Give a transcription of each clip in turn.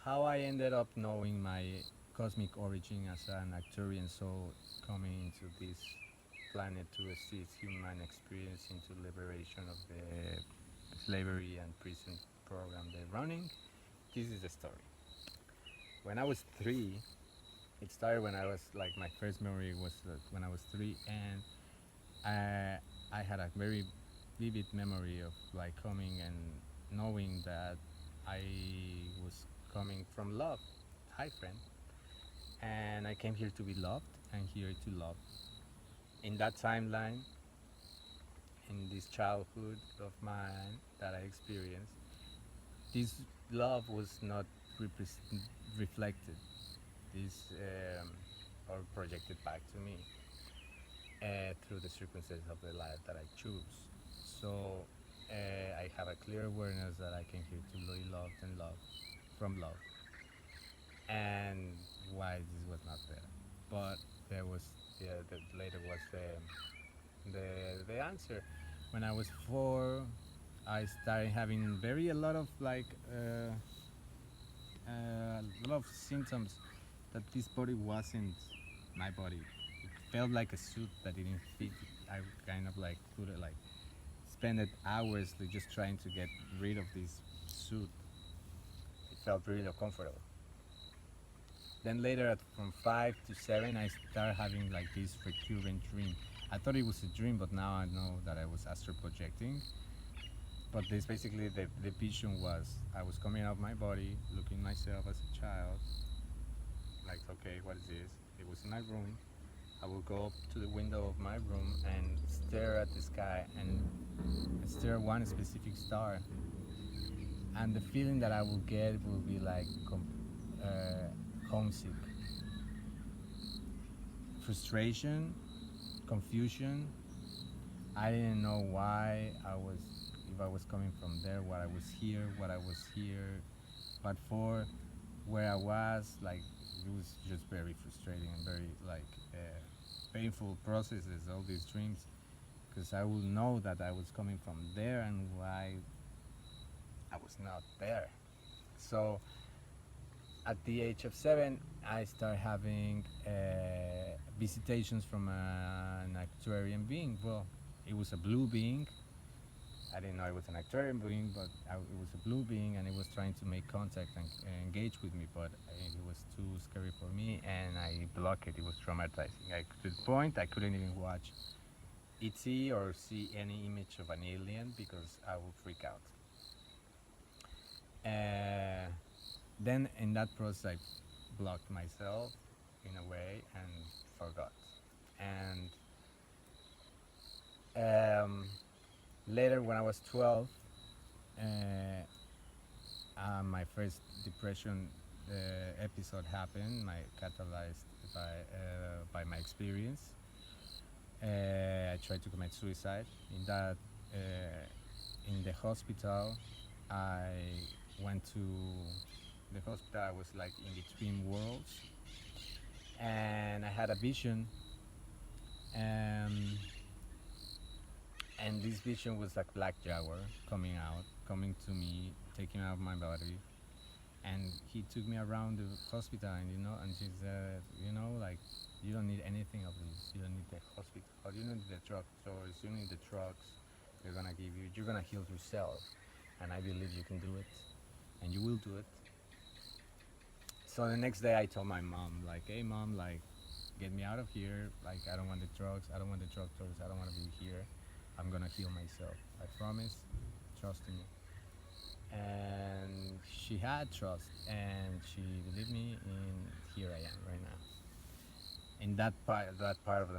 how I ended up knowing my cosmic origin as an Arcturian soul coming into this planet to assist human experience into liberation of the slavery and prison program they're running. This is the story. When I was 3, it started when I was like my first memory was when I was 3, and I had a very vivid memory of like coming and knowing that I was coming from love. Hi, friend. And I came here to be loved and here to love. In that timeline, in this childhood of mine that I experienced, this love was not reflected, this or projected back to me through the circumstances of the life that I choose. So I have a clear awareness that I came here to be loved and love from love, and why this was not there. But there was later was the answer. When I was 4, I started having very a lot of like a lot of symptoms that this body wasn't my body. It felt like a suit that didn't fit. I kind of like put it like spent hours like, just trying to get rid of this suit. It felt really uncomfortable. Then later, from 5 to 7, I started having like this recurrent dream. I thought it was a dream, but now I know that I was astral projecting. But this basically the vision was I was coming out of my body, looking myself as a child, like okay, what is this? It was in my room. I will go up to the window of my room and stare at the sky and stare at one specific star. And the feeling that I will get will be like homesick, frustration, confusion. I didn't know why I was, if I was coming from there, what I was here, what I was here, what for, where I was. Like it was just very frustrating and very like painful processes. All these dreams, because I will know that I was coming from there and why I was not there. So at the age of 7, I started having visitations from an Arcturian being. Well, it was a blue being. I didn't know it was an Arcturian being, but it was a blue being, and it was trying to make contact and engage with me, but it was too scary for me, and I blocked it. It was traumatizing. To the point I couldn't even watch ET or see any image of an alien because I would freak out. Uh, then in that process, I blocked myself in a way and forgot. And later, when I was 12, uh, my first depression episode happened. My catalyzed by my experience. I tried to commit suicide. In the hospital, I went to the hospital. I was like in between worlds, and I had a vision, um, and this vision was like Black Jaguar coming to me, taking out of my body, and he took me around the hospital, and and she said, like you don't need anything of this. You don't need the hospital. You don't need the drugstores. You don't need the drugs. They're gonna give you. You're gonna heal yourself, and I believe you can do it, and you will do it. So the next day I told my mom, like, hey mom, like, get me out of here. Like, I don't want the drugs. I don't want the drugstores. I don't want to be here. I'm gonna heal myself. I promise. Trust in me. And she had trust, and she believed me. And here I am right now. In that part of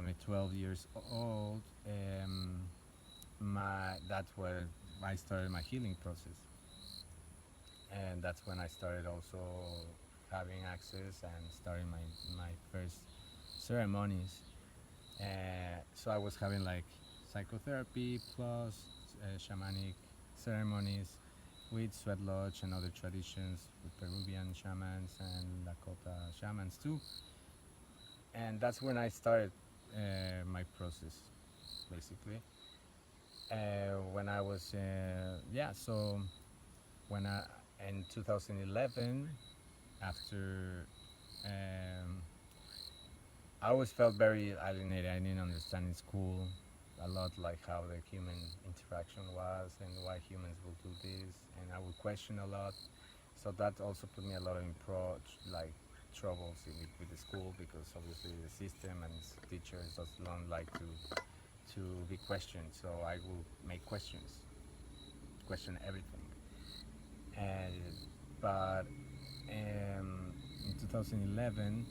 me, 12 years old, that's where I started my healing process, and that's when I started also having access and starting my first ceremonies. So I was having like psychotherapy plus shamanic ceremonies with sweat lodge and other traditions with Peruvian shamans and Lakota shamans too. And that's when I started my process, basically. When I was, yeah, so when I, in 2011, after um, I always felt very alienated. I didn't understand in school a lot, like how the human interaction was and why humans will do this, and I would question a lot. So that also put me a lot in like troubles with the school, because obviously the system and teachers don't like to be questioned. So I will make question everything. And but in 2011,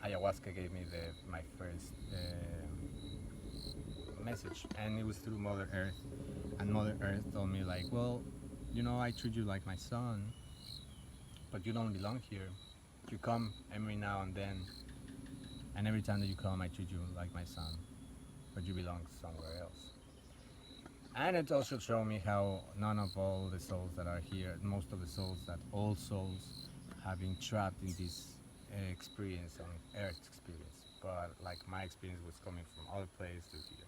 ayahuasca gave me my first message, and it was through Mother Earth. And Mother Earth told me like, well, I treat you like my son, but you don't belong here. You come every now and then, and every time that you come, I treat you like my son, but you belong somewhere else. And it also showed me how none of all the souls that are here, most of the souls, that all souls have been trapped in this experience on Earth experience. But like my experience was coming from other places to here.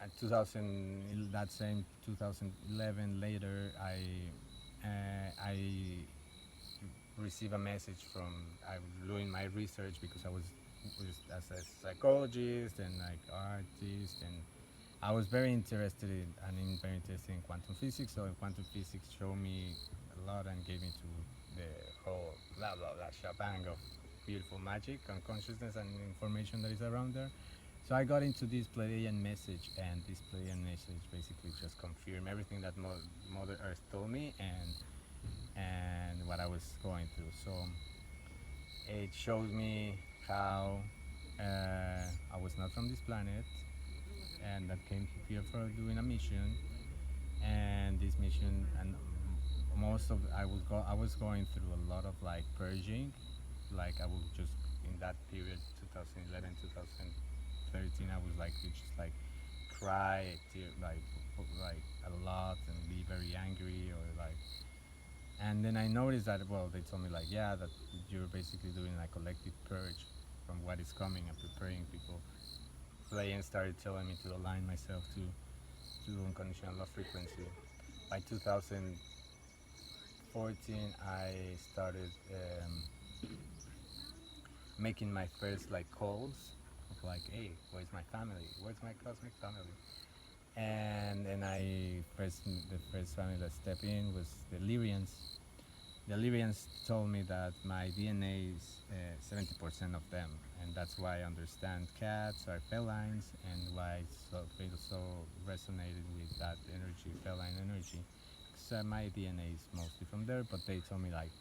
And 2000, that same 2011, later I receive a message from, I was doing my research because I was as a psychologist and like artist, and I was very interested in very interested in quantum physics. So quantum physics showed me a lot and gave me to the whole blah blah blah shebang of beautiful magic and consciousness and information that is around there. So I got into this Pleiadian message, and this Pleiadian message basically just confirmed everything that Mother Earth told me, and what I was going through. So it showed me how I was not from this planet, and that came here for doing a mission. And this mission, and most of I was going through a lot of like purging, like I would just in that period 2011 2013 I was like just like cry like a lot and be very angry, or like. And then I noticed that, well, they told me like, yeah, that you're basically doing a collective purge from what is coming and preparing people. Playing started telling me to align myself to unconditional love frequency. By 2014, I started making my first like calls of like, hey, where's my family? Where's my cosmic family? And then the first family that stepped in was the Lyrians. The Lyrians told me that my DNA is 70% of them, and that's why I understand cats are felines, and why so resonated with that energy, feline energy. So my DNA is mostly from there, but they told me like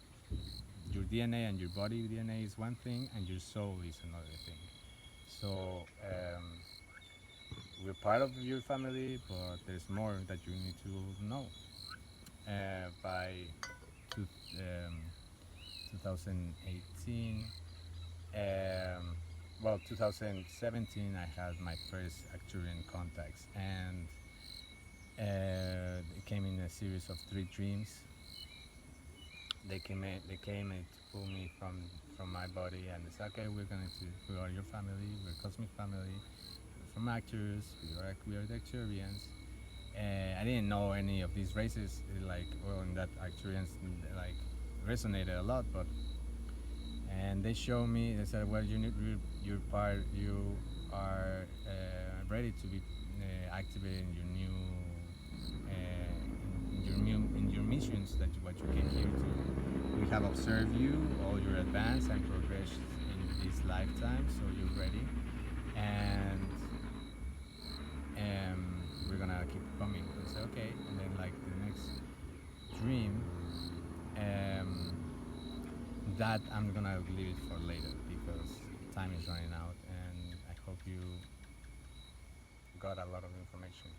your DNA and your body DNA is one thing, and your soul is another thing. So we're part of your family, but there's more that you need to know. By two, um, 2018, well, 2017, I had my first Arcturian contacts, and it came in a series of 3 dreams. They came and pulled me from my body, and they said, okay, we are your family, we're cosmic family, we're from actors, we are the Arcturians. I didn't know any of these races, like, well, in that Arcturians like resonated a lot, but and they showed me. They said, well, you are ready to be activated in your missions that what you came here to. We have observed you, all your advance and progress in this lifetime, so you're ready, and we're gonna keep coming. I said, okay, and then like the next dream, that I'm gonna leave it for later because time is running out, and I hope you got a lot of information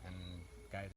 and guidance.